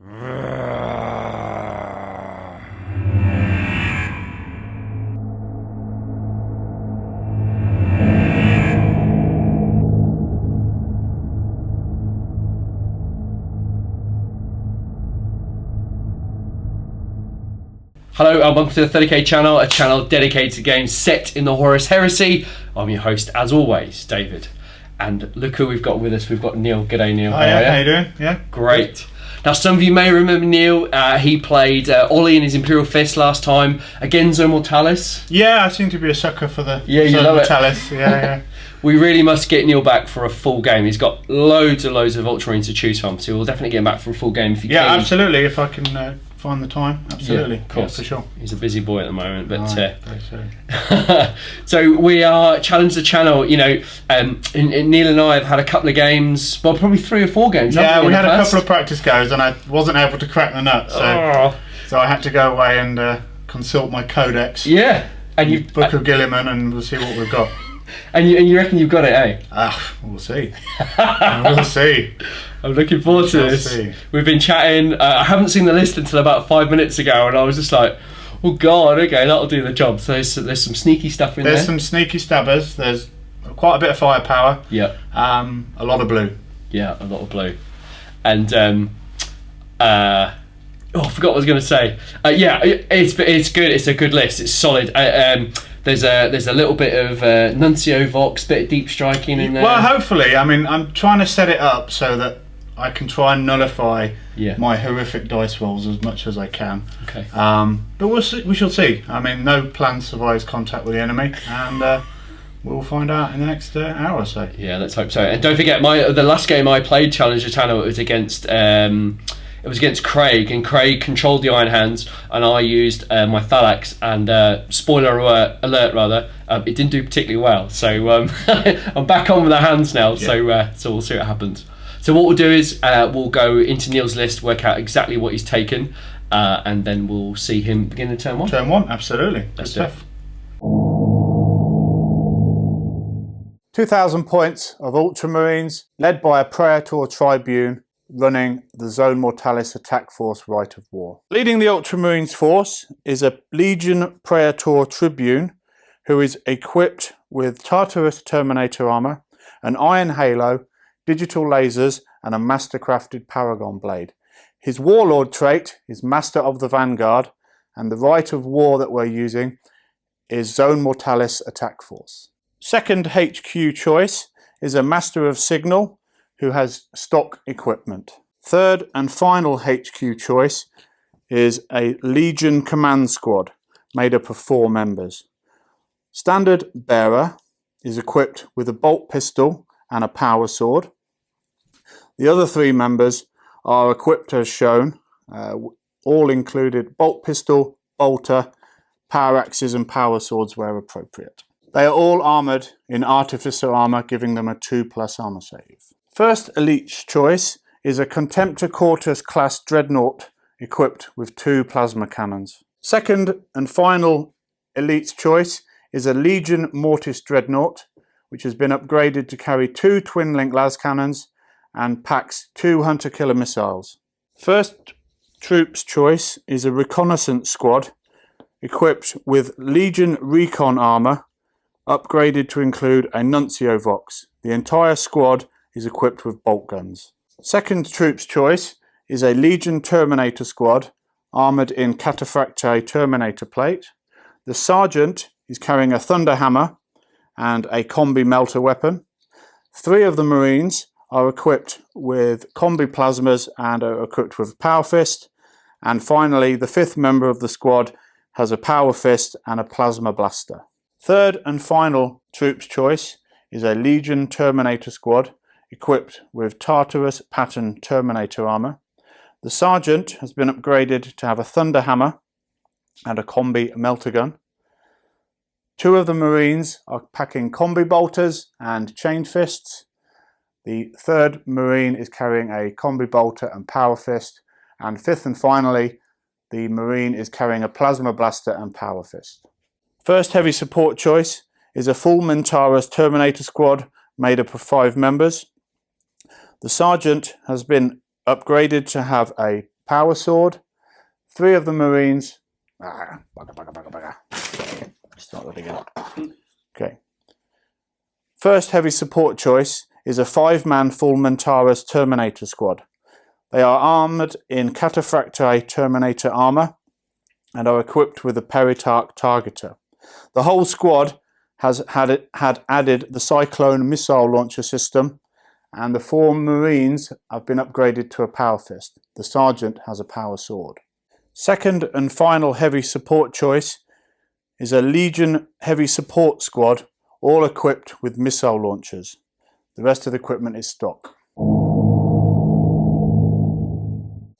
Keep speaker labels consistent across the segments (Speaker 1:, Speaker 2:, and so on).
Speaker 1: Hello and welcome to the 30k channel, a channel dedicated to games set in the Horus Heresy. I'm your host, as always, David. And look who we've got with us. We've got Neil. G'day, Neil.
Speaker 2: How are you? How you doing? Yeah.
Speaker 1: Great. Now, some of you may remember Neil. He played Ollie in his Imperial Fist last time against Zone Mortalis.
Speaker 2: Yeah, I seem to be a sucker for the
Speaker 1: Zone
Speaker 2: Mortalis. Yeah.
Speaker 1: We really must get Neil back for a full game. He's got loads of Ultramarines to choose from, so we'll definitely get him back for a full game if you can.
Speaker 2: Yeah, absolutely. If I can find the time, absolutely.
Speaker 1: Yeah, of course.
Speaker 2: Yeah, for sure.
Speaker 1: He's a busy boy at the moment, but
Speaker 2: so.
Speaker 1: So we are Challenge the Channel. You know, Neil and I have had a couple of games. Well, probably 3 or 4 games.
Speaker 2: Yeah, we had a couple of practice goes, and I wasn't able to crack the nut, so I had to go away and consult my codex.
Speaker 1: Yeah, and you
Speaker 2: Book of Gilliman, and we'll see what we've got.
Speaker 1: And you reckon you've got it, eh?
Speaker 2: We'll see. We'll see.
Speaker 1: I'm looking forward to this.
Speaker 2: See.
Speaker 1: We've been chatting. I haven't seen the list until about 5 minutes ago, and I was just like, oh god, okay, that'll do the job. So there's some sneaky stuff in there.
Speaker 2: There's some sneaky stabbers. There's quite a bit of firepower.
Speaker 1: Yeah.
Speaker 2: A lot of blue. Yeah,
Speaker 1: a lot of blue. And I forgot what I was going to say. Yeah, it's good. It's a good list. It's solid. There's a little bit of Nuncio Vox, bit of deep striking in there.
Speaker 2: Well, hopefully. I mean, I'm trying to set it up so that I can try and nullify my horrific dice rolls as much as I can.
Speaker 1: Okay.
Speaker 2: But we'll see, we shall see. I mean, no plan survives contact with the enemy, and we'll find out in the next hour or so.
Speaker 1: Yeah, let's hope so. And don't forget, the last game I played Challenge the Channel, it was against Craig, and Craig controlled the Iron Hands, and I used my Thalax, and spoiler alert, it didn't do particularly well. So I'm back on with the hands now. Yeah. So we'll see what happens. So what we'll do is we'll go into Neil's list, work out exactly what he's taken, and then we'll see him begin in turn 1.
Speaker 2: Turn 1, absolutely. Good stuff. 2,000 points of Ultramarines, led by a Praetor Tribune, running the Zone Mortalis attack force Rite of War. Leading the Ultramarines force is a Legion Praetor Tribune, who is equipped with Tartarus Terminator armor, an iron halo, digital lasers, and a mastercrafted Paragon blade. His Warlord trait is Master of the Vanguard, and the Rite of War that we're using is Zone Mortalis attack force. Second HQ choice is a Master of Signal, who has stock equipment. Third and final HQ choice is a Legion Command Squad made up of 4 members. Standard Bearer is equipped with a bolt pistol and a power sword. The other 3 members are equipped as shown, all included bolt pistol, bolter, power axes and power swords where appropriate. They are all armoured in Artificer armour, giving them a 2+ armour save. First elite choice is a Contemptor Quartus class Dreadnought equipped with 2 plasma cannons. Second and final elite choice is a Legion Mortis Dreadnought, which has been upgraded to carry 2 twin-link las cannons and packs 2 hunter killer missiles. First troops choice is a Reconnaissance Squad equipped with Legion Recon armour, upgraded to include a Nuncio Vox. The entire squad is equipped with bolt guns. Second troops choice is a Legion Terminator Squad, armoured in Cataphractae Terminator plate. The Sergeant is carrying a Thunder Hammer and a Combi Melter weapon. 3 of the Marines are equipped with Combi Plasmas and are equipped with Power Fist. And finally, the 5th member of the squad has a Power Fist and a Plasma Blaster. Third and final troops choice is a Legion Terminator Squad, equipped with Tartarus pattern Terminator armour. The Sergeant has been upgraded to have a Thunder Hammer and a Combi Melter gun. 2 of the Marines are packing Combi Bolters and Chain Fists. The 3rd Marine is carrying a Combi Bolter and Power Fist. And 5th and finally, the Marine is carrying a Plasma Blaster and Power Fist. First heavy support choice is a full Mintaris Terminator Squad made up of 5 members. The Sergeant has been upgraded to have a power sword. 3 of the Marines. Start that again. Okay. First heavy support choice is a 5-man full Mentaurus Terminator squad. They are armoured in Cataphracti Terminator armour and are equipped with a Peritarch targeter. The whole squad had added the Cyclone missile launcher system, and the 4 Marines have been upgraded to a power fist. The sergeant has a power sword. Second and final heavy support choice is a Legion heavy support squad, all equipped with missile launchers. The rest of the equipment is stock.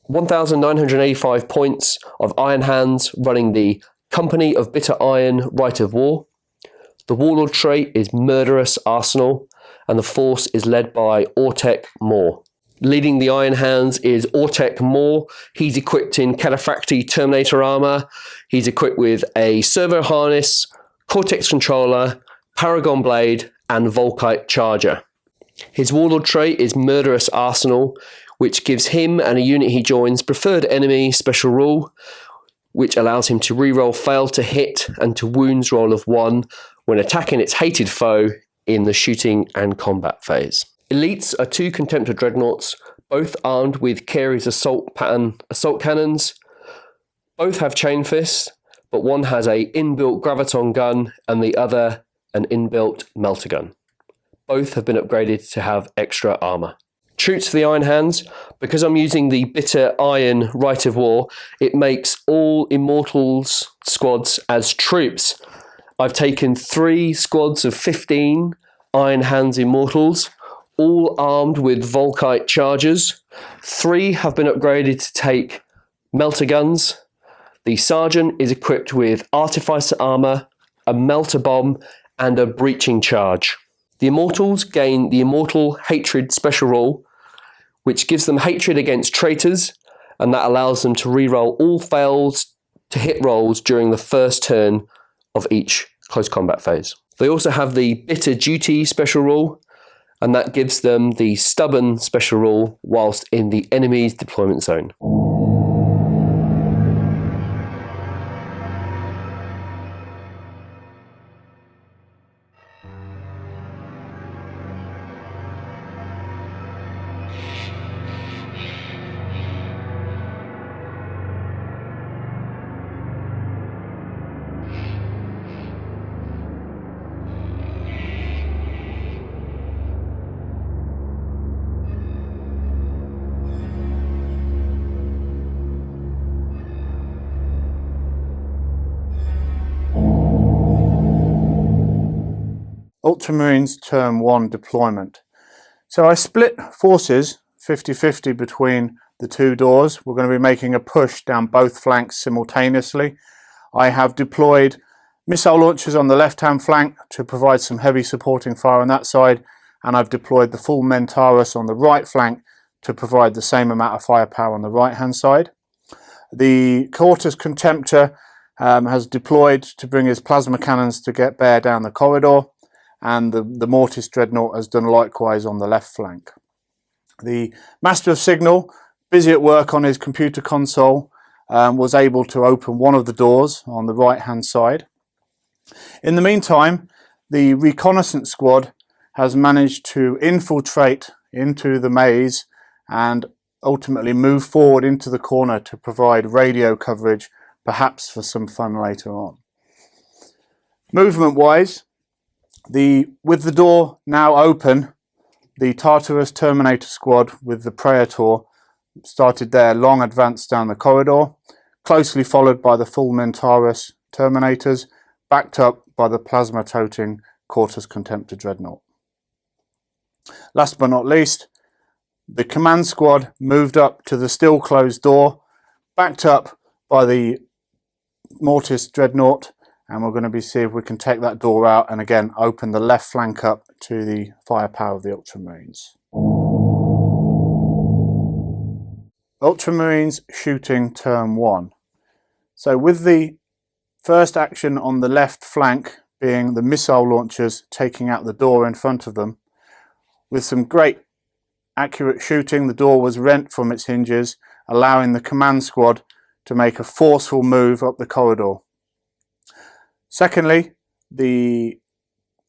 Speaker 1: 1,985 points of Iron Hands running the Company of Bitter Iron Rite of War. The Warlord trait is Murderous Arsenal, and the force is led by Autek Mor. Leading the Iron Hands is Autek Mor. He's equipped in Cataphracti Terminator armour. He's equipped with a servo harness, Cortex controller, Paragon blade, and Volkite charger. His Warlord trait is Murderous Arsenal, which gives him and a unit he joins preferred enemy special rule, which allows him to reroll fail to hit and to wounds roll of 1 when attacking its hated foe in the shooting and combat phase. Elites are 2 Contemptor Dreadnoughts, both armed with Carey's assault cannons. Both have chain fists, but one has a inbuilt graviton gun and the other an inbuilt melter gun. Both have been upgraded to have extra armour. Troops for the Iron Hands, because I'm using the Bitter Iron Rite of War, it makes all Immortals squads as troops. I've taken 3 squads of 15 Iron Hands Immortals, all armed with Volkite chargers. 3 have been upgraded to take melter guns. The Sergeant is equipped with Artificer armour, a melter bomb, and a breaching charge. The Immortals gain the Immortal Hatred special rule, which gives them hatred against traitors, and that allows them to reroll all fails to hit rolls during the first turn of each close combat phase. They also have the Bitter Duty special rule, and that gives them the Stubborn special rule whilst in the enemy's deployment zone.
Speaker 2: Ultramarines Term 1 deployment. So I split forces 50-50 between the 2 doors. We're going to be making a push down both flanks simultaneously. I have deployed missile launchers on the left hand flank to provide some heavy supporting fire on that side, and I've deployed the full Mentaurus on the right flank to provide the same amount of firepower on the right hand side. The Cortex Contemptor has deployed to bring his plasma cannons to bear down the corridor, and the Mortis Dreadnought has done likewise on the left flank. The Master of Signal, busy at work on his computer console, was able to open one of the doors on the right hand side. In the meantime, the reconnaissance squad has managed to infiltrate into the maze and ultimately move forward into the corner to provide radio coverage, perhaps for some fun later on. Movement wise, with the door now open, the Tartarus Terminator squad with the Praetor started their long advance down the corridor, closely followed by the full Mentaurus Terminators, backed up by the plasma-toting Cortex Contemptor Dreadnought. Last but not least, the command squad moved up to the still closed door, backed up by the Mortis Dreadnought, and we're going to see if we can take that door out and again open the left flank up to the firepower of the Ultramarines. Ultramarines shooting Term 1. So with the first action on the left flank being the missile launchers taking out the door in front of them, with some great accurate shooting, the door was rent from its hinges allowing the command squad to make a forceful move up the corridor. Secondly, the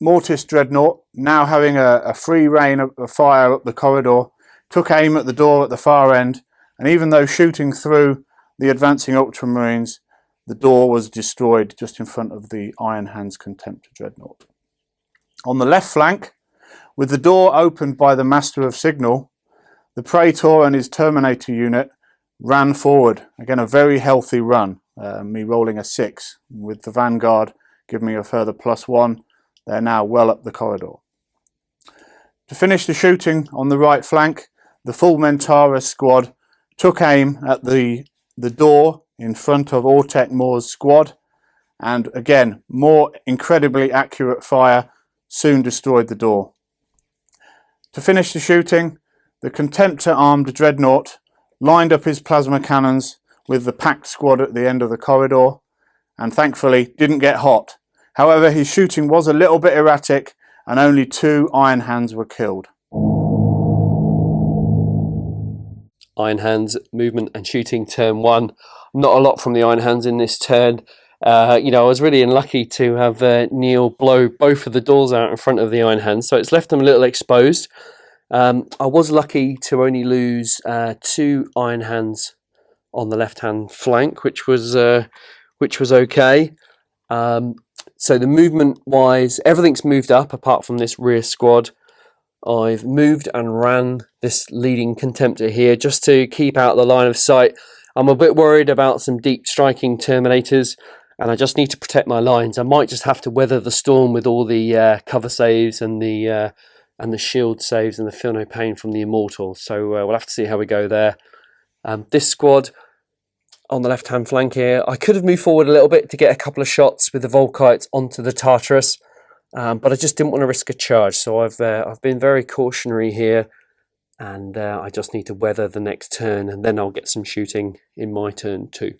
Speaker 2: Mortis Dreadnought, now having a free rein of fire up the corridor, took aim at the door at the far end, and even though shooting through the advancing Ultramarines, the door was destroyed just in front of the Iron Hands Contemptor Dreadnought. On the left flank, with the door opened by the Master of Signal, the Praetor and his Terminator unit ran forward. Again, a very healthy run, me rolling a 6, with the Vanguard giving me a further +1. They're now well up the corridor. To finish the shooting on the right flank, the full Mentaurus squad took aim at the door in front of Autek Mor's squad, and again, more incredibly accurate fire soon destroyed the door. To finish the shooting, the Contemptor armed Dreadnought lined up his plasma cannons with the packed squad at the end of the corridor, and thankfully didn't get hot. However, his shooting was a little bit erratic, and only 2 Iron Hands were killed.
Speaker 1: Iron Hands movement and shooting turn 1. Not a lot from the Iron Hands in this turn. I was really unlucky to have Neil blow both of the doors out in front of the Iron Hands, so it's left them a little exposed. I was lucky to only lose 2 Iron Hands on the left-hand flank, which was okay. So the movement-wise, everything's moved up apart from this rear squad. I've moved and ran this leading Contemptor here just to keep out the line of sight. I'm a bit worried about some deep striking Terminators, and I just need to protect my lines. I might just have to weather the storm with all the cover saves and the shield saves and the feel no pain from the Immortal. So we'll have to see how we go there. This squad on the left-hand flank here, I could have moved forward a little bit to get a couple of shots with the Volkites onto the Tartarus, but I just didn't want to risk a charge, so I've been very cautionary here, and I just need to weather the next turn, and then I'll get some shooting in my turn too.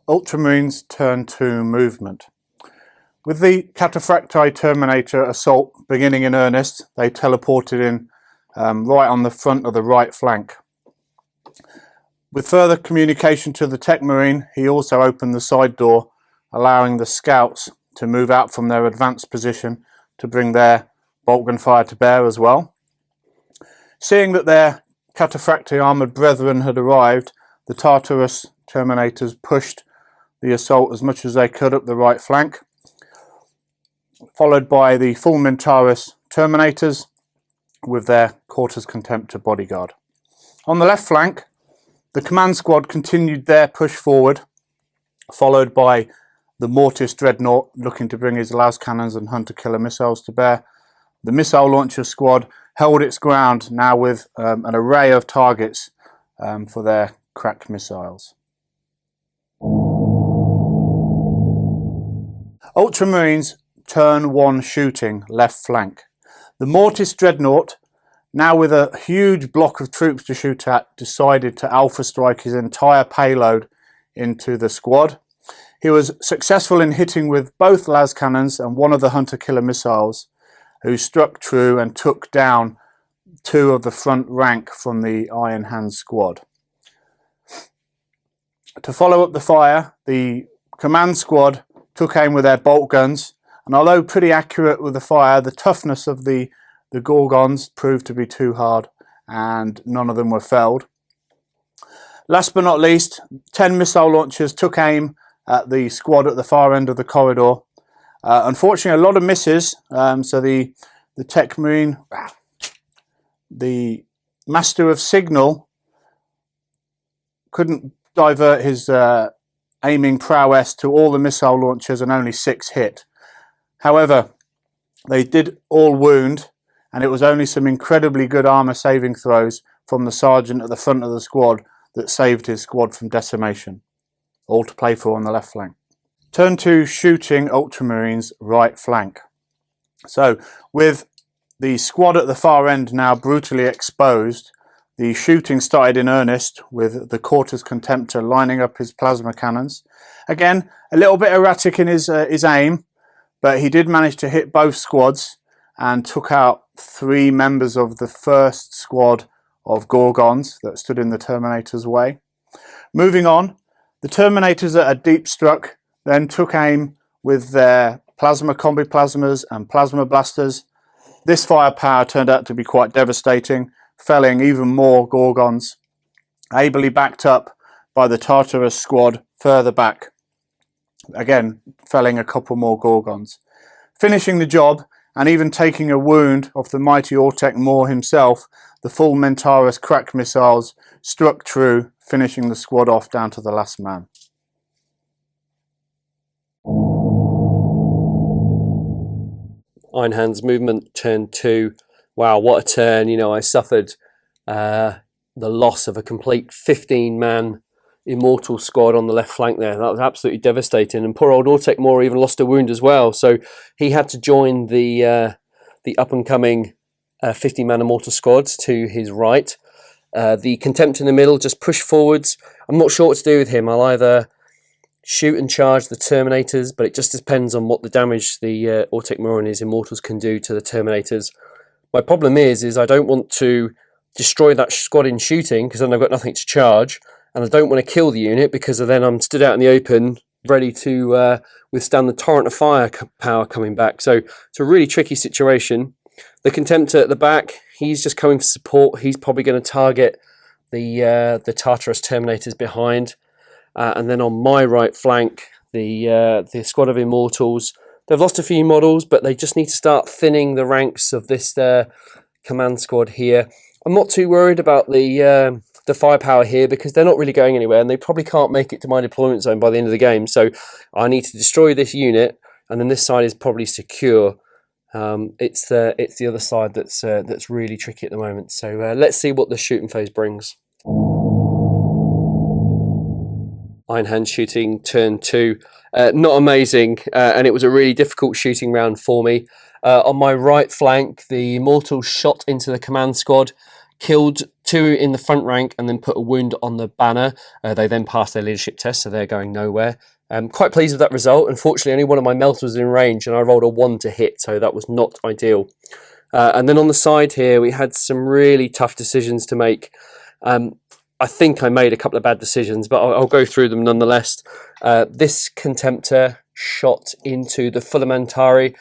Speaker 2: Ultramarines turn 2 movement. With the Cataphracti Terminator assault beginning in earnest, they teleported in right on the front of the right flank. With further communication to the Tech Marine, he also opened the side door, allowing the scouts to move out from their advanced position to bring their bolt gun fire to bear as well. Seeing that their Cataphracti armoured brethren had arrived, the Tartarus Terminators pushed the assault as much as they could up the right flank, followed by the full Mentaurus Terminators with their Quarters Contemptor bodyguard. On the left flank, the command squad continued their push forward, followed by the Mortis Dreadnought looking to bring his las cannons and hunter killer missiles to bear. The missile launcher squad held its ground now with an array of targets for their cracked missiles. Ultramarines turn 1 shooting left flank. The Mortis Dreadnought, now with a huge block of troops to shoot at, decided to alpha strike his entire payload into the squad. He was successful in hitting with both las cannons and one of the hunter killer missiles, who struck true and took down 2 of the front rank from the Iron Hands squad. To follow up the fire, the command squad took aim with their bolt guns, and although pretty accurate with the fire, the toughness of the Gorgons proved to be too hard, and none of them were felled. Last but not least, 10 missile launchers took aim at the squad at the far end of the corridor. Unfortunately, a lot of misses, so the Tech Marine, the Master of Signal, couldn't divert his aiming prowess to all the missile launchers, and only 6 hit. However, they did all wound, and it was only some incredibly good armour saving throws from the sergeant at the front of the squad that saved his squad from decimation. All to play for on the left flank. Turn 2 shooting Ultramarines right flank. So with the squad at the far end now brutally exposed, the shooting started in earnest with the Quarters Contemptor lining up his plasma cannons. Again, a little bit erratic in his aim, but he did manage to hit both squads, and took out 3 members of the first squad of Gorgons that stood in the Terminator's way. Moving on, the Terminators at a deep struck then took aim with their plasma combi plasmas and plasma blasters. This firepower turned out to be quite devastating, felling even more Gorgons, ably backed up by the Tartarus squad further back, again felling a couple more Gorgons. Finishing the job and even taking a wound off the mighty Autek Mor himself, the full Mentaurus crack missiles struck true, finishing the squad off down to the last man.
Speaker 1: Iron Hands movement, turn 2. Wow, what a turn. You know, I suffered the loss of a complete 15-man immortal squad on the left flank there. That was absolutely devastating. And poor old Autek Mor even lost a wound as well. So he had to join the up-and-coming 50-man immortal squads to his right. The Contempt in the middle just pushed forwards. I'm not sure what to do with him. I'll either shoot and charge the Terminators, but it just depends on what the damage the Autek Mor and his Immortals can do to the Terminators. My problem is I don't want to destroy that squad in shooting, because then I've got nothing to charge, and I don't want to kill the unit, because then I'm stood out in the open, ready to withstand the torrent of firepower coming back. So it's a really tricky situation. The Contemptor at the back, he's just coming for support. He's probably going to target the Tartarus Terminators behind. And then on my right flank, the squad of Immortals, they've lost a few models, but they just need to start thinning the ranks of this command squad here. I'm not too worried about the firepower here, because they're not really going anywhere, and they probably can't make it to my deployment zone by the end of the game. So I need to destroy this unit, and then this side is probably secure. It's the other side that's really tricky at the moment. So let's see what the shooting phase brings. Iron Hands shooting, turn 2. Not amazing, and it was a really difficult shooting round for me. On my right flank, the Immortals shot into the command squad, killed 2 in the front rank, and then put a wound on the banner. They then passed their leadership test, so they're going nowhere. Quite pleased with that result. Unfortunately, only one of my melters was in range, and I rolled a 1 to hit, so that was not ideal. And then on the side here, we had some really tough decisions to make. I think I made a couple of bad decisions, but I'll go through them nonetheless. This Contemptor shot into the Fullamentari.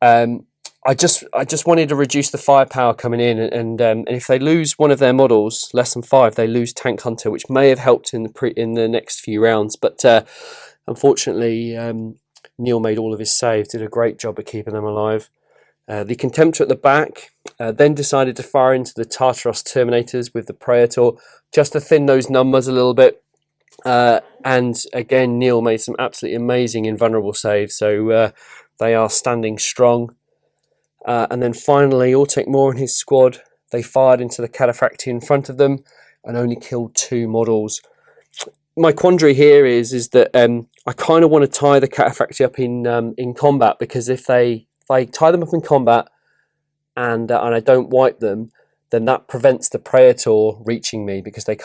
Speaker 1: I just wanted to reduce the firepower coming in, and if they lose one of their models, less than 5, they lose Tank Hunter, which may have helped in the next few rounds. But unfortunately, Neil made all of his saves, did a great job of keeping them alive. The Contemptor at the back then decided to fire into the Tartaros Terminators with the Praetor, just to thin those numbers a little bit. And again, Neil made some absolutely amazing invulnerable saves, so they are standing strong. And then finally, Autek Mor and his squad, they fired into the Cataphractii in front of them and only killed 2 models. My quandary here is that I kind of want to tie the Cataphractii up in combat, because if I tie them up in combat and I don't wipe them, then that prevents the Praetor reaching me, because if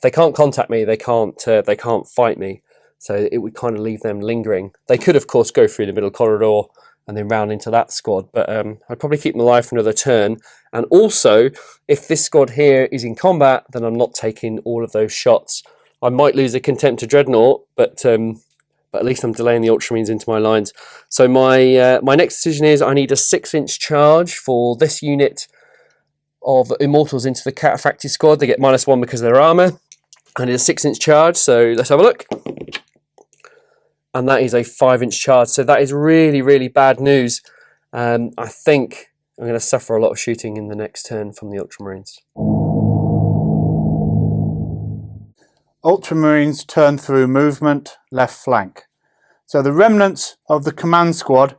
Speaker 1: they can't contact me, they can't fight me. So it would kind of leave them lingering. They could, of course, go through the middle corridor and then round into that squad, but I'd probably keep them alive for another turn. And also, if this squad here is in combat, then I'm not taking all of those shots. I might lose a Contemptor Dreadnought, but at least I'm delaying the Ultramarines into my lines. So my next decision is I need a 6-inch charge for this unit of Immortals into the Cataphractii squad. They get -1 because of their armour. I need a 6-inch charge, so let's have a look. And that is a 5-inch charge. So that is really, really bad news. I think I'm going to suffer a lot of shooting in the next turn from the Ultramarines.
Speaker 2: Ultramarines turn through movement, left flank. So the remnants of the command squad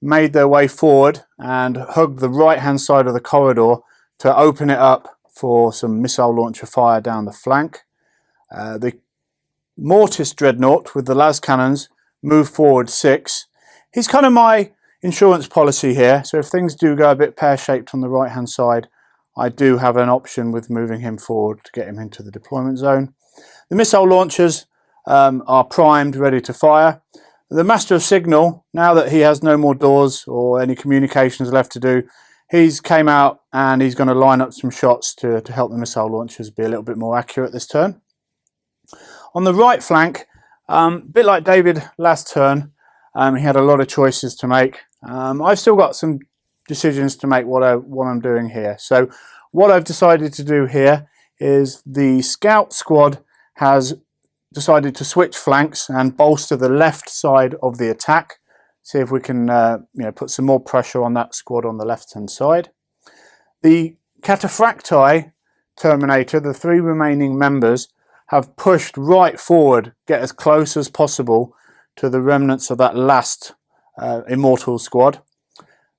Speaker 2: made their way forward and hugged the right-hand side of the corridor to open it up for some missile launcher fire down the flank. The Mortis Dreadnought with the las cannons moved forward 6. He's kind of my insurance policy here, so if things do go a bit pear-shaped on the right-hand side, I do have an option with moving him forward to get him into the deployment zone. The missile launchers are primed, ready to fire. The Master of Signal, now that he has no more doors or any communications left to do, he's came out and he's going to line up some shots to help the missile launchers be a little bit more accurate this turn. On the right flank, a bit like David last turn, he had a lot of choices to make. I've still got some decisions to make what I'm doing here. So what I've decided to do here is the scout squad has decided to switch flanks and bolster the left side of the attack. See if we can put some more pressure on that squad on the left hand side. The Cataphracti Terminator, the 3 remaining members, have pushed right forward, get as close as possible to the remnants of that last Immortal squad.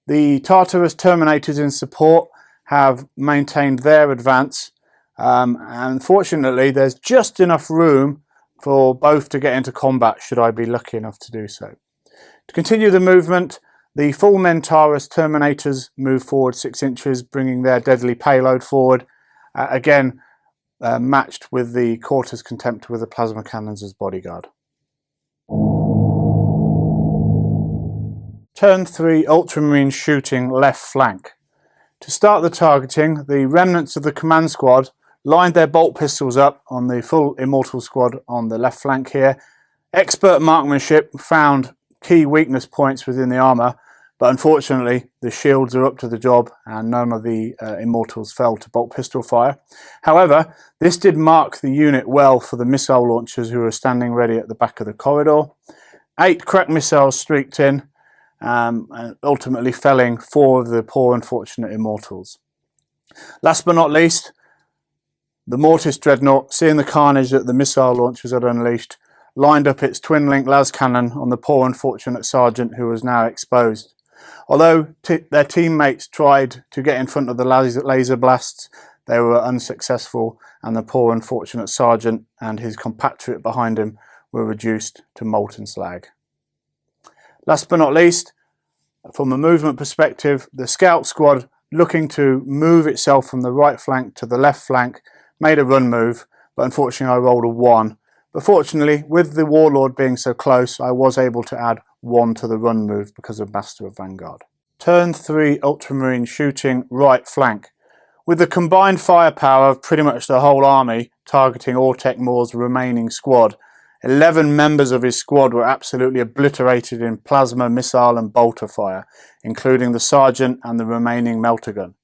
Speaker 2: The Tartarus Terminators in support have maintained their advance. Unfortunately, there's just enough room for both to get into combat should I be lucky enough to do so. To continue the movement, the full Mentarus Terminators move forward 6 inches, bringing their deadly payload forward, again matched with the Quarter's Contemptor with the plasma cannons as bodyguard. Turn 3 Ultramarine shooting left flank. To start the targeting, the remnants of the command squad lined their bolt pistols up on the full Immortal squad on the left flank here. Expert marksmanship found key weakness points within the armour, but unfortunately the shields are up to the job and none of the Immortals fell to bolt pistol fire. However, this did mark the unit well for the missile launchers who were standing ready at the back of the corridor. 8 crack missiles streaked in, and ultimately felling 4 of the poor unfortunate Immortals. Last but not least, the Mortis Dreadnought, seeing the carnage that the missile launchers had unleashed, lined up its twin-link las cannon on the poor unfortunate sergeant who was now exposed. Although their teammates tried to get in front of the laser blasts, they were unsuccessful, and the poor unfortunate sergeant and his compatriot behind him were reduced to molten slag. Last but not least, from a movement perspective, the scout squad, looking to move itself from the right flank to the left flank, made a run move, but unfortunately I rolled a 1. But fortunately, with the Warlord being so close, I was able to add 1 to the run move because of Master of Vanguard. Turn 3 Ultramarine shooting right flank. With the combined firepower of pretty much the whole army targeting Autek Mor's remaining squad, 11 members of his squad were absolutely obliterated in plasma, missile and bolter fire, including the sergeant and the remaining melter gun.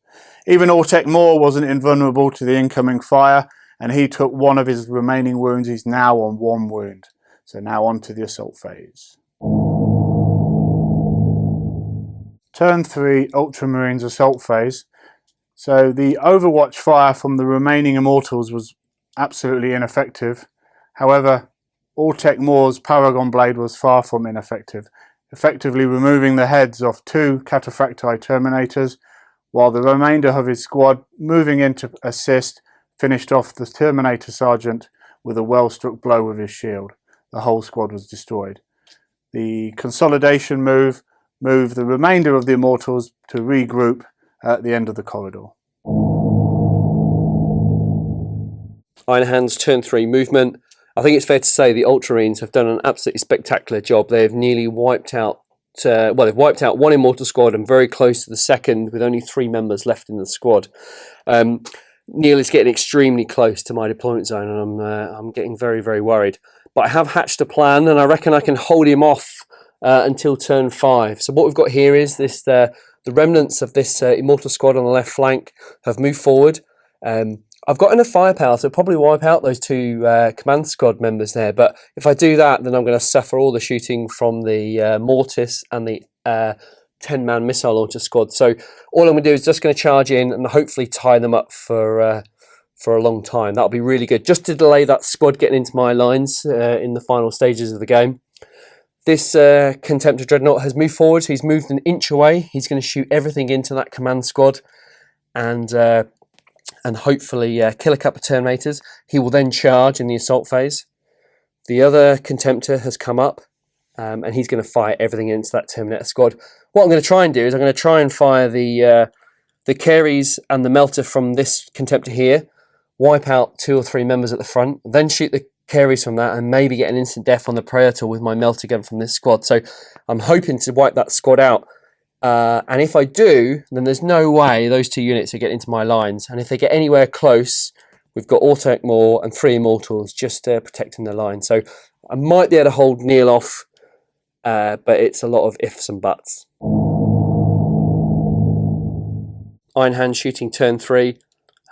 Speaker 2: Even Autek Mor wasn't invulnerable to the incoming fire, and he took 1 of his remaining wounds. He's now on 1 wound. So now on to the assault phase. Turn 3 Ultramarines assault phase. So the overwatch fire from the remaining Immortals was absolutely ineffective. However, Autek Mor's Paragon Blade was far from ineffective, effectively removing the heads of 2 Cataphracti Terminators, while the remainder of his squad, moving in to assist, finished off the Terminator Sergeant with a well-struck blow with his shield. The whole squad was destroyed. The consolidation move moved the remainder of the Immortals to regroup at the end of the corridor.
Speaker 3: Iron Hands turn 3 movement. I think it's fair to say the Ultramarines have done an absolutely spectacular job. They've nearly wiped out they've wiped out 1 Immortal squad and very close to the second with only 3 members left in the squad. Neil is getting extremely close to my deployment zone and I'm getting very, very worried. But I have hatched a plan and I reckon I can hold him off until turn 5. So what we've got here is this the remnants of this Immortal squad on the left flank have moved forward. I've got enough firepower to probably wipe out those 2 command squad members there, but if I do that, then I'm going to suffer all the shooting from the Mortis and the 10-man missile launcher squad. So all I'm going to do is just going to charge in and hopefully tie them up for a long time. That'll be really good, just to delay that squad getting into my lines in the final stages of the game. This Contemptor Dreadnought has moved forward. He's moved an inch away. He's going to shoot everything into that command squad and hopefully kill a couple of Terminators. He will then charge in the assault phase. The other Contemptor has come up and he's going to fire everything into that Terminator squad. What I'm going to try and do is I'm going to try and fire the carries and the melter from this Contemptor here, wipe out 2 or 3 members at the front, then shoot the carries from that and maybe get an instant death on the Praetor with my melter gun from this squad. So I'm hoping to wipe that squad out. And if I do, then there's no way those 2 units are getting into my lines. And if they get anywhere close, we've got Autek Mor and 3 Immortals just protecting the line. So I might be able to hold Neil off, but it's a lot of ifs and buts. Iron Hands shooting turn 3.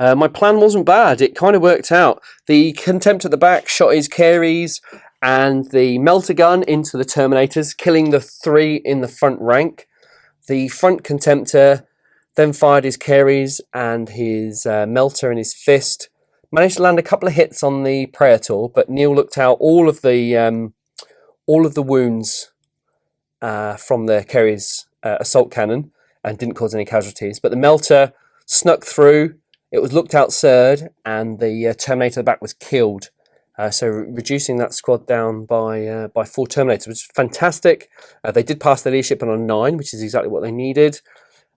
Speaker 3: My plan wasn't bad. It kind of worked out. The Contempt at the back shot his carries and the melter gun into the Terminators, killing the 3 in the front rank. The front Contemptor then fired his carries and his melter and his fist. Managed to land a couple of hits on the Praetor, but Neil looked out all of the wounds from the carries assault cannon and didn't cause any casualties. But the melter snuck through. It was looked out third, and the Terminator at the back was killed. So reducing that squad down by 4 Terminators, which is fantastic. They did pass the leadership on 9, which is exactly what they needed.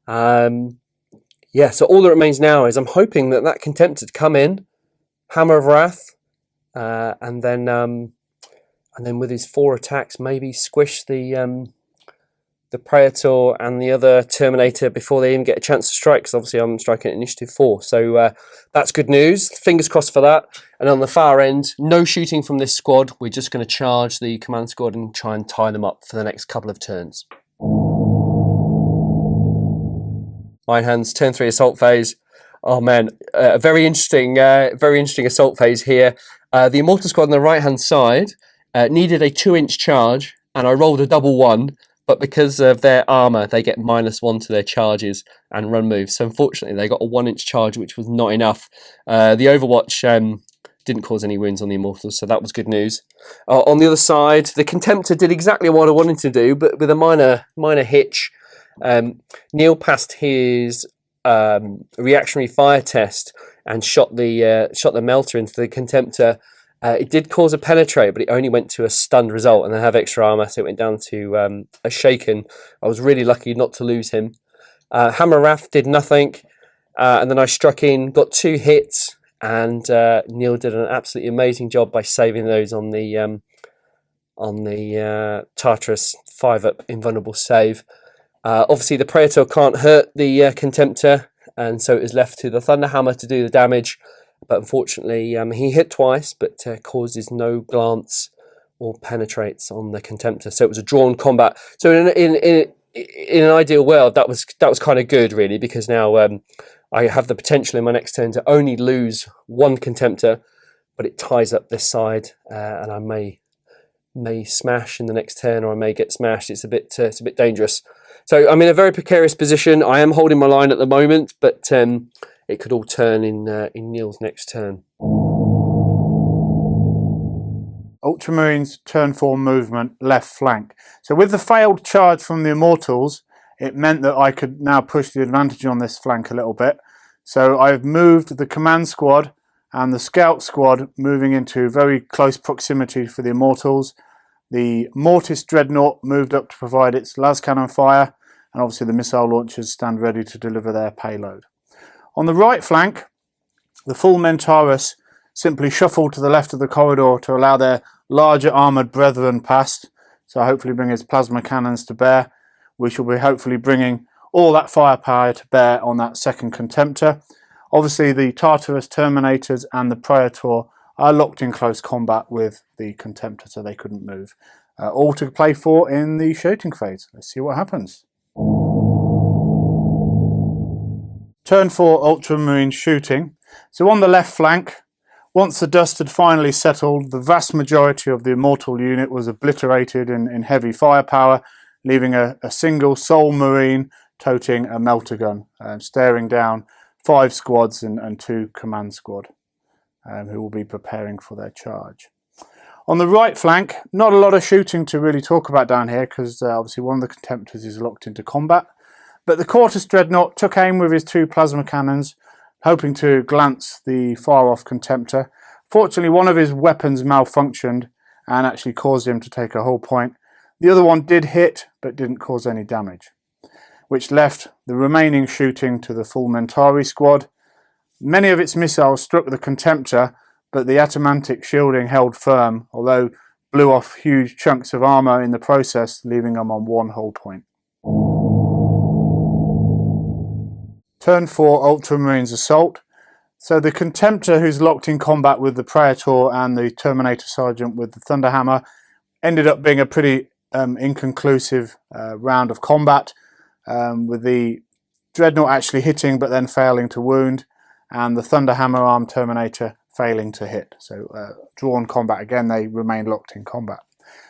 Speaker 3: Yeah, so all that remains now is I'm hoping that Contemptor to come in, Hammer of Wrath, and then with his 4 attacks, maybe squish the Praetor and the other Terminator before they even get a chance to strike, because obviously I'm striking at initiative 4. So that's good news. Fingers crossed for that. And on the far end, no shooting from this squad. We're just going to charge the command squad and try and tie them up for the next couple of turns. Iron Hands, turn 3 assault phase. Oh man, very interesting assault phase here. The Immortal squad on the right hand side needed a 2-inch charge, and I rolled a double 1. But because of their armour, they get -1 to their charges and run moves. So unfortunately, they got a 1-inch charge, which was not enough. The Overwatch didn't cause any wounds on the Immortals, so that was good news. On the other side, the Contemptor did exactly what I wanted to do, but with a minor hitch. Neil passed his reactionary fire test and shot the melter into the Contemptor. It did cause a penetrate, but it only went to a stunned result, and I have extra armor, so it went down to a shaken. I was really lucky not to lose him. Hammer Wrath did nothing, and then I struck in, got 2 hits, and Neil did an absolutely amazing job by saving those on the Tartarus 5-up invulnerable save. Obviously, the Praetor can't hurt the Contemptor, and so it was left to the Thunderhammer to do the damage. But unfortunately, he hit twice, but causes no glance or penetrates on the Contemptor. So it was a drawn combat. So in an ideal world, that was kind of good, really, because now I have the potential in my next turn to only lose 1 Contemptor, but it ties up this side, and I may smash in the next turn, or I may get smashed. It's a bit dangerous. So I'm in a very precarious position. I am holding my line at the moment, but it could all turn in Neil's next turn.
Speaker 2: Ultramarines turn 4 movement, left flank. So with the failed charge from the Immortals, it meant that I could now push the advantage on this flank a little bit. So I've moved the command squad and the scout squad moving into very close proximity for the Immortals. The Mortis Dreadnought moved up to provide its las cannon fire, and obviously the missile launchers stand ready to deliver their payload. On the right flank, the full Mentaurus simply shuffled to the left of the corridor to allow their larger armoured brethren past, so hopefully bring his plasma cannons to bear. We shall be hopefully bringing all that firepower to bear on that second Contemptor. Obviously the Tartarus Terminators and the Praetor are locked in close combat with the Contemptor, so they couldn't move. All to play for in the shooting phase. Let's see what happens. Turn 4 Ultramarine shooting. So on the left flank, once the dust had finally settled, the vast majority of the Immortal unit was obliterated in heavy firepower, leaving a single sole Marine toting a melter gun, staring down 5 squads and 2 command squad, who will be preparing for their charge. On the right flank, not a lot of shooting to really talk about down here, because obviously one of the Contemptors is locked into combat. But the Quartus Dreadnought took aim with his 2 plasma cannons, hoping to glance the far-off Contemptor. Fortunately, one of his weapons malfunctioned and actually caused him to take a whole point. The other one did hit, but didn't cause any damage, which left the remaining shooting to the full Mentari squad. Many of its missiles struck the Contemptor, but the adamantic shielding held firm, although blew off huge chunks of armour in the process, leaving them on 1 hull point. Turn 4 Ultramarines Assault. So the Contemptor, who's locked in combat with the Praetor and the Terminator Sergeant with the Thunderhammer, ended up being a pretty inconclusive round of combat, with the Dreadnought actually hitting but then failing to wound, and the Thunderhammer armed Terminator failing to hit. So drawn combat again, they remain locked in combat.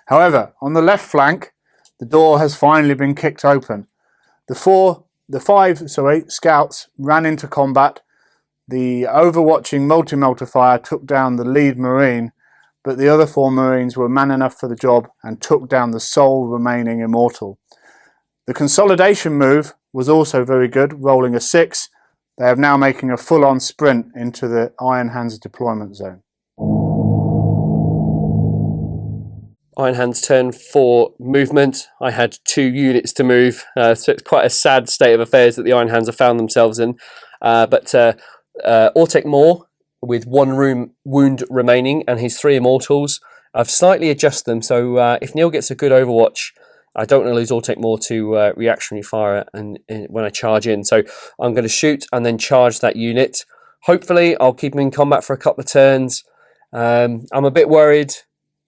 Speaker 2: However, on the left flank, the door has finally been kicked open. The five scouts ran into combat. The overwatching multi-multiplier took down the lead Marine, but the other 4 Marines were man enough for the job and took down the sole remaining Immortal. The consolidation move was also very good, rolling a 6. They are now making a full-on sprint into the Iron Hands deployment zone.
Speaker 3: Iron Hands turn 4 movement. I had 2 units to move, so it's quite a sad state of affairs that the Iron Hands have found themselves in. But Autek Mor, with 1 wound remaining and his 3 Immortals, I've slightly adjusted them, so if Neil gets a good overwatch, I don't want to lose Autek Mor to reactionary fire and when I charge in. So I'm going to shoot and then charge that unit. Hopefully I'll keep him in combat for a couple of turns. I'm a bit worried.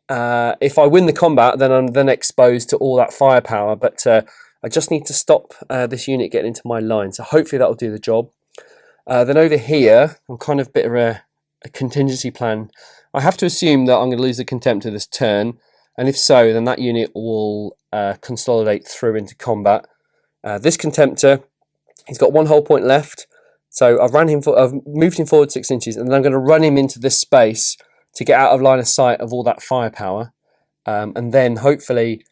Speaker 3: If I win the combat, then I'm then exposed to all that firepower, but I just need to stop this unit getting into my line, so hopefully that'll do the job. Then over here, I'm kind of a bit of a contingency plan. I have to assume that I'm going to lose the Contemptor this turn, and if so, then that unit will consolidate through into combat. This Contemptor, he's got 1 hull point left, so I've moved him forward 6 inches, and then I'm going to run him into this space to get out of line of sight of all that firepower, and then hopefully,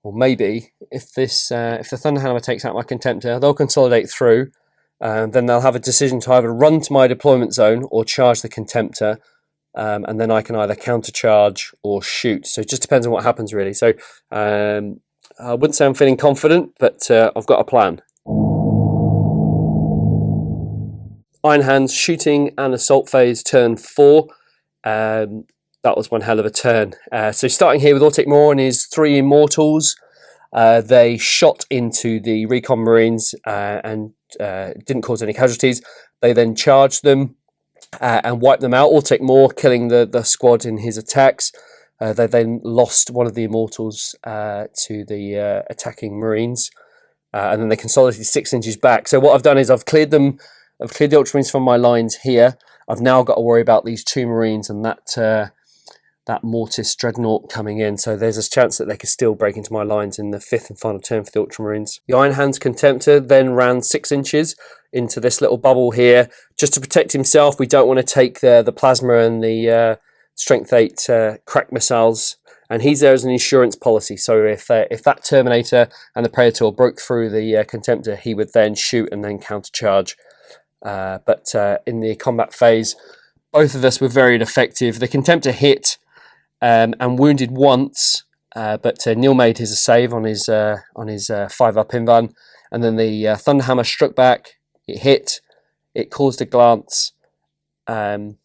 Speaker 3: or maybe, if the Thunderhammer takes out my Contemptor, they'll consolidate through, and then they'll have a decision to either run to my deployment zone or charge the Contemptor, and then I can either countercharge or shoot. So it just depends on what happens, really. So I wouldn't say I'm feeling confident, but I've got a plan. Iron Hands shooting and assault phase turn 4. That was one hell of a turn. So starting here with Autek Mor and his 3 Immortals, they shot into the Recon Marines and didn't cause any casualties. They then charged them and wiped them out. Autek Mor killing the squad in his attacks. They then lost one of the Immortals to the attacking Marines, and then they consolidated 6 inches back. So what I've done is I've cleared the Ultramarines from my lines here. I've now got to worry about these 2 Marines and that Mortis Dreadnought coming in. So there's a chance that they could still break into my lines in the 5th and final turn for the Ultramarines. The Iron Hands Contemptor then ran 6 inches into this little bubble here just to protect himself. We don't want to take the plasma and the strength 8 crack missiles, and he's there as an insurance policy. So if that Terminator and the Praetor broke through the Contemptor, he would then shoot and then countercharge. But in the combat phase, both of us were very effective. The Contemptor hit and wounded once, but Neil made his save on his 5-up invan, and then the Thunderhammer struck back. It hit, it caused a glance, and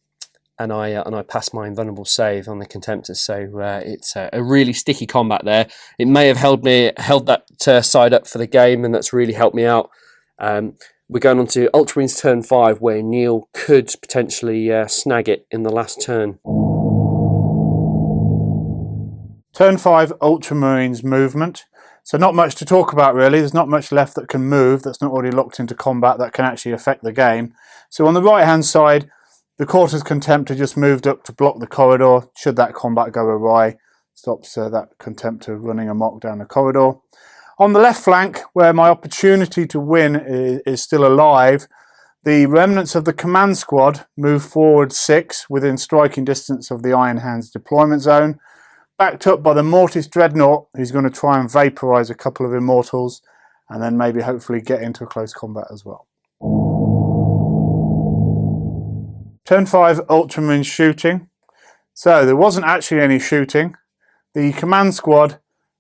Speaker 3: I passed my invulnerable save on the Contemptor. So it's a really sticky combat there. It may have held that side up for the game, and that's really helped me out. We're going on to Ultramarines turn 5, where Neil could potentially snag it in the last turn.
Speaker 2: Turn 5 Ultramarines movement. So not much to talk about really. There's not much left that can move that's not already locked into combat that can actually affect the game. So on the right hand side, the Quarter's Contemptor just moved up to block the corridor should that combat go awry. Stops that Contemptor running amok down the corridor. On the left flank, where my opportunity to win is still alive, the remnants of the command squad move forward 6 within striking distance of the Iron Hands deployment zone, backed up by the Mortis Dreadnought, who's going to try and vaporise a couple of Immortals, and then maybe hopefully get into a close combat as well. Turn 5 Ultramarines shooting. So there wasn't actually any shooting. The command squad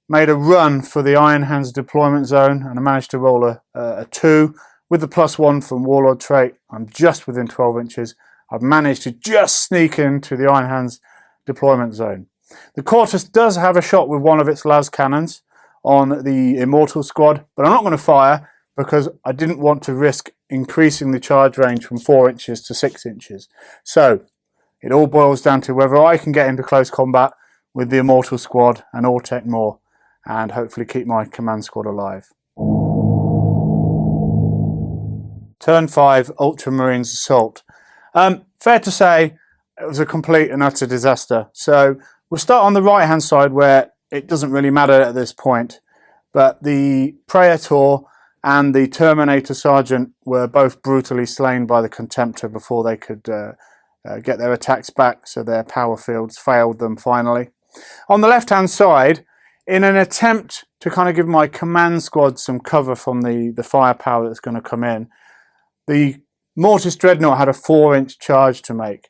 Speaker 2: made a run for the Iron Hands deployment zone, and I managed to roll a 2 with the +1 from Warlord trait. I'm just within 12 inches. I've managed to just sneak into the Iron Hands deployment zone. The Quartus does have a shot with one of its las cannons on the Immortal squad, but I'm not going to fire because I didn't want to risk increasing the charge range from 4 inches to 6 inches. So it all boils down to whether I can get into close combat with the Immortal squad and Autek Mor and hopefully keep my command squad alive. Turn 5, Ultramarines Assault. Fair to say it was a complete and utter disaster. So we'll start on the right hand side where it doesn't really matter at this point, but the Praetor and the Terminator Sergeant were both brutally slain by the Contemptor before they could get their attacks back, so their power fields failed them finally. On the left hand side, in an attempt to kind of give my command squad some cover from the firepower that's going to come in, the Mortis Dreadnought had a 4-inch charge to make.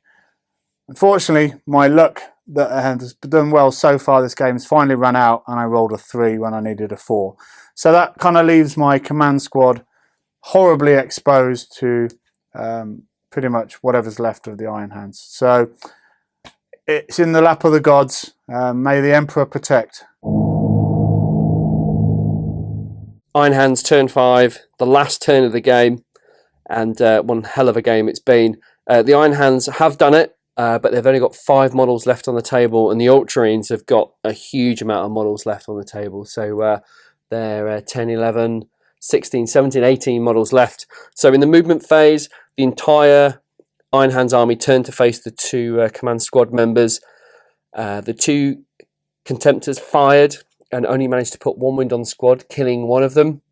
Speaker 2: Unfortunately, my luck that has done well so far this game has finally run out, and I rolled a 3 when I needed a 4. So that kind of leaves my command squad horribly exposed to pretty much whatever's left of the Iron Hands. So it's in the lap of the gods. May the Emperor protect.
Speaker 3: Iron Hands turn 5, the last turn of the game, and one hell of a game it's been. The Iron Hands have done it, but they've only got 5 models left on the table, and the Ultramarines have got a huge amount of models left on the table. So they're 10, 11, 16, 17, 18 models left. So in the movement phase, the entire Iron Hands army turned to face the 2 command squad members. The 2 Contemptors fired and only managed to put 1 wound on the squad, killing one of them.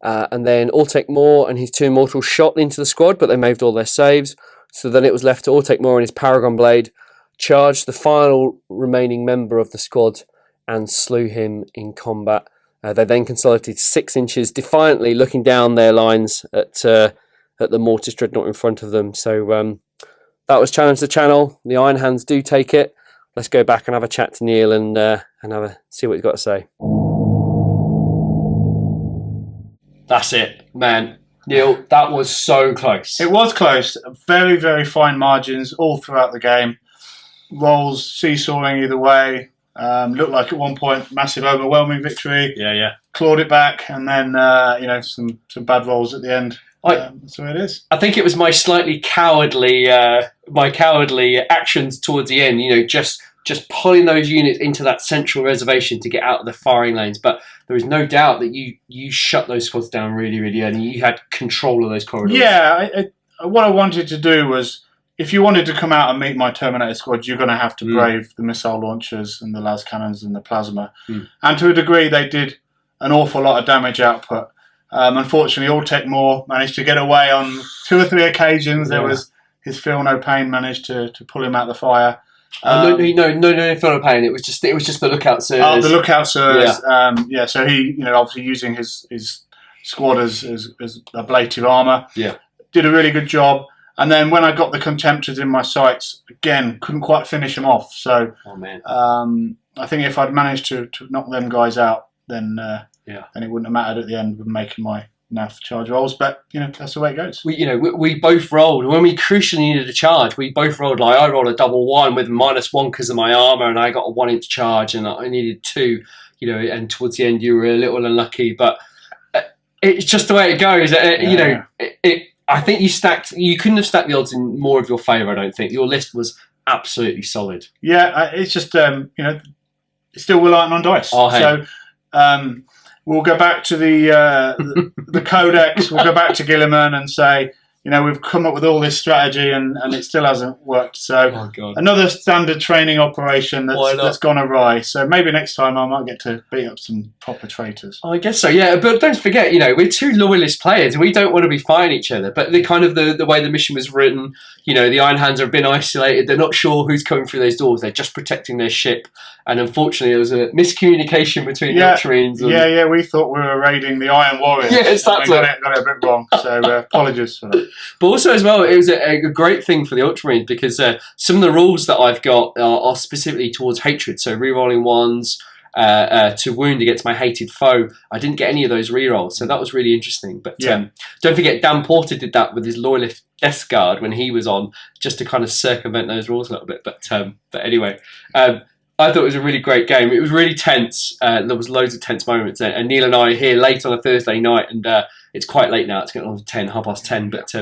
Speaker 3: And then Autek Mor and his 2 Immortals shot into the squad, but they made all their saves. So then it was left to Autek Mor and his Paragon Blade, charged the final remaining member of the squad and slew him in combat. They then consolidated 6 inches, defiantly looking down their lines at the Mortis Dreadnought in front of them. So that was Challenge the Channel. The Iron Hands do take it. Let's go back and have a chat to Neil and see what he's got to say.
Speaker 1: That's it, man. Neil, that was so close.
Speaker 2: It was close. Very, very fine margins all throughout the game. Rolls seesawing either way. Looked like at one point massive overwhelming victory.
Speaker 1: Yeah.
Speaker 2: Clawed it back, and then some bad rolls at the end. That's where it is.
Speaker 1: I think it was my slightly cowardly actions towards the end. Just pulling those units into that central reservation to get out of the firing lanes. But there is no doubt that you shut those squads down really, really early. You had control of those corridors.
Speaker 2: Yeah, what I wanted to do was, if you wanted to come out and meet my Terminator squad, you're going to have to brave the missile launchers and the las cannons and the plasma. And to a degree, they did an awful lot of damage output. Unfortunately, Autek Mor managed to get away on 2 or 3 occasions. There was his Feel No Pain managed to pull him out of the fire.
Speaker 1: No, Feel No Pain. It was just the lookout sirs.
Speaker 2: Oh, the lookout sirs. Yeah. So he, obviously using his squad as ablative armour.
Speaker 1: Yeah.
Speaker 2: Did a really good job. And then when I got the Contemptors in my sights, again, couldn't quite finish them off. So, I think if I'd managed to knock them guys out, then it wouldn't have mattered at the end of making my NAF charge rolls. But that's the way it goes.
Speaker 1: We both rolled when we crucially needed a charge. We both rolled I rolled a double 1 with -1 because of my armor, and I got a 1-inch charge, and I needed 2. And towards the end, you were a little unlucky, but it's just the way it goes. I think you couldn't have stacked the odds in more of your favour, I don't think. Your list was absolutely solid.
Speaker 2: Yeah, it's just, it's still relying on dice.
Speaker 1: Oh, hey.
Speaker 2: So we'll go back to the Codex, we'll go back to Gilliman and say, we've come up with all this strategy and it still hasn't worked. So another standard training operation that's gone awry. So maybe next time I might get to beat up some proper traitors.
Speaker 1: I guess so, yeah. But don't forget, we're 2 loyalist players and we don't want to be fighting each other. But the way the mission was written, the Iron Hands have been isolated. They're not sure who's coming through those doors. They're just protecting their ship. And unfortunately, there was a miscommunication between the Ultramarines.
Speaker 2: Yeah, we thought we were raiding the Iron Warriors.
Speaker 1: Yeah, exactly.
Speaker 2: Got it a bit wrong. So apologies for that.
Speaker 1: But also as well, it was a great thing for the Ultramarines because some of the rules that I've got are specifically towards hatred. So rerolling 1s to wound against my hated foe. I didn't get any of those rerolls, so that was really interesting. But don't forget, Dan Porter did that with his loyalist desk guard when he was on, just to kind of circumvent those rules a little bit. But anyway, I thought it was a really great game. It was really tense. There was loads of tense moments. And Neil and I are here late on a Thursday night, and it's quite late now. It's getting on to 10:30. But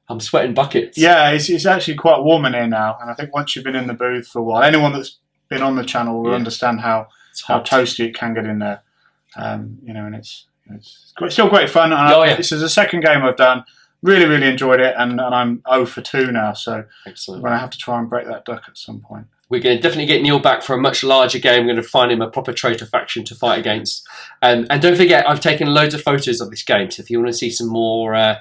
Speaker 1: I'm sweating buckets.
Speaker 2: Yeah, it's actually quite warm in here now. And I think once you've been in the booth for a while, anyone that's been on the channel will understand how toasty it can get in there. You know, and it's still great fun. And this is the second game I've done. Really, really enjoyed it, and I'm 0 for 2 now, so
Speaker 1: excellent.
Speaker 2: I'm going to have to try and break that duck at some point.
Speaker 1: We're going to definitely get Neil back for a much larger game. We're going to find him a proper traitor faction to fight against. And don't forget, I've taken loads of photos of this game, so if you want to see some more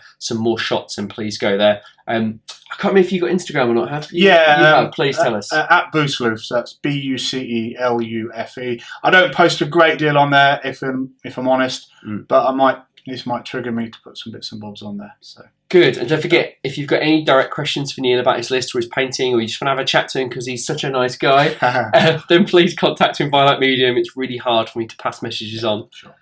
Speaker 1: shots, then please go there. I can't remember if you got Instagram or not, have you?
Speaker 2: Yeah.
Speaker 1: You have. Please tell us.
Speaker 2: At Boostlufe, so that's BUCELUFE. I don't post a great deal on there, if I'm honest, but this might trigger me to put some bits and bobs on there. So
Speaker 1: good. And don't forget, if you've got any direct questions for Neil about his list or his painting, or you just want to have a chat to him because he's such a nice guy, then please contact him via that medium. It's really hard for me to pass messages on.
Speaker 2: Sure.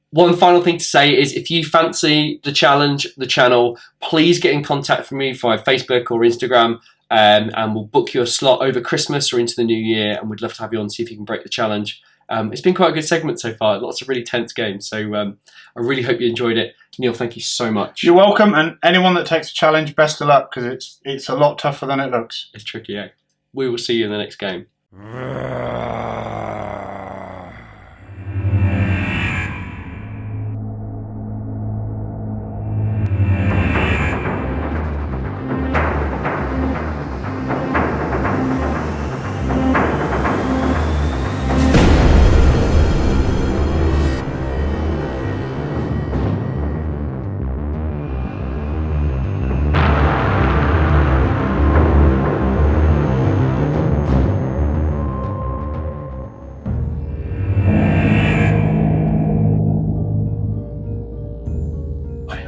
Speaker 1: One final thing to say is, if you fancy the challenge, the channel, please get in contact with me via Facebook or Instagram, and we'll book you a slot over Christmas or into the new year, and we'd love to have you on, see if you can break the challenge. It's been quite a good segment so far. Lots of really tense games. So I really hope you enjoyed it. Neil, thank you so much.
Speaker 2: You're welcome. And anyone that takes a challenge, best of luck, because it's a lot tougher than it looks.
Speaker 1: It's tricky, yeah. We will see you in the next game.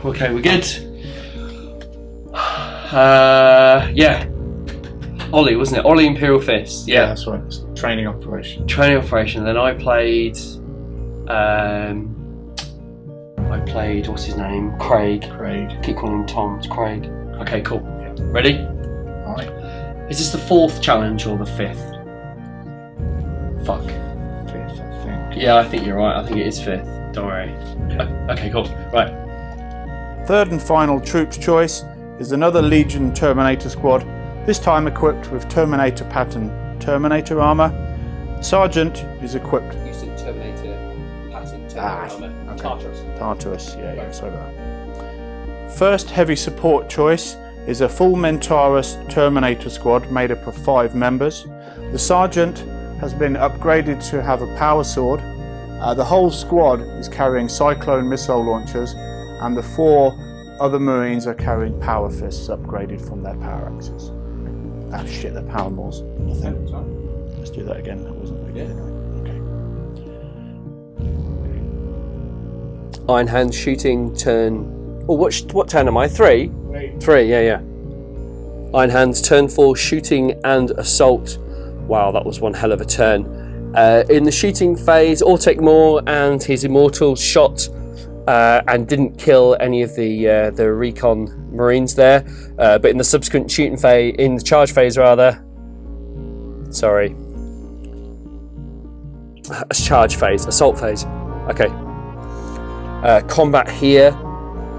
Speaker 1: Okay, we're good. Yeah. Ollie, wasn't it? Ollie Imperial Fist.
Speaker 2: Yeah, that's right. It's a training operation.
Speaker 1: Training operation. Then I played. What's his name? Craig. Keep calling him Tom. It's Craig. Okay, cool. Ready?
Speaker 2: Alright.
Speaker 1: Is this the 4th challenge or the 5th? Fuck.
Speaker 2: 5th, I think.
Speaker 1: Yeah, I think you're right. I think it is 5th. Don't worry. Okay, cool. Right.
Speaker 2: Third and final troops choice is another Legion Terminator squad, this time equipped with Terminator pattern Terminator armour. Sergeant is equipped.
Speaker 3: You said Terminator pattern Terminator armour. Okay.
Speaker 2: Tartarus, yeah, sorry about that. First heavy support choice is a full Mentaurus Terminator squad made up of 5 members. The Sergeant has been upgraded to have a power sword. The whole squad is carrying Cyclone missile launchers, and the 4 other Marines are carrying power fists upgraded from their power axes. Ah shit, they're power mors, I think. Let's do that again. That wasn't very good. Okay.
Speaker 3: Iron Hands shooting turn. Oh, what turn am I? 3? 3, yeah. Iron Hands turn 4 shooting and assault. Wow, that was one hell of a turn. In the shooting phase, Autek Mor and his immortals shot and didn't kill any of the recon Marines there. But in the subsequent shooting phase, in the charge phase rather, sorry, assault phase. Okay. Combat here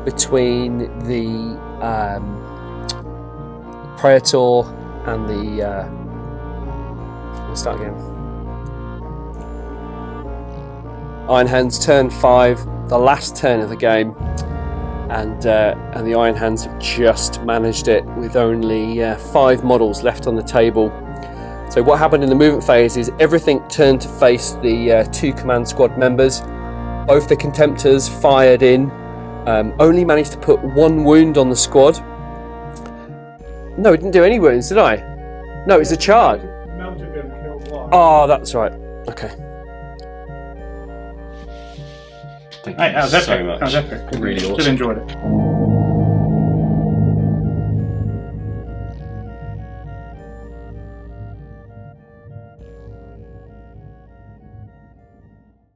Speaker 3: between the Praetor and the. Let's start again. Iron Hands turn 5, the last turn of the game, and the Iron Hands have just managed it with only 5 models left on the table. So what happened in the movement phase is everything turned to face the 2 command squad members. Both the Contemptors fired in, only managed to put 1 wound on the squad. No, it didn't do any wounds, did I? No, it was a charge. Oh, that's right. Okay.
Speaker 1: Thank you so much.
Speaker 2: That was epic.
Speaker 1: Really awesome.
Speaker 2: Still enjoyed it.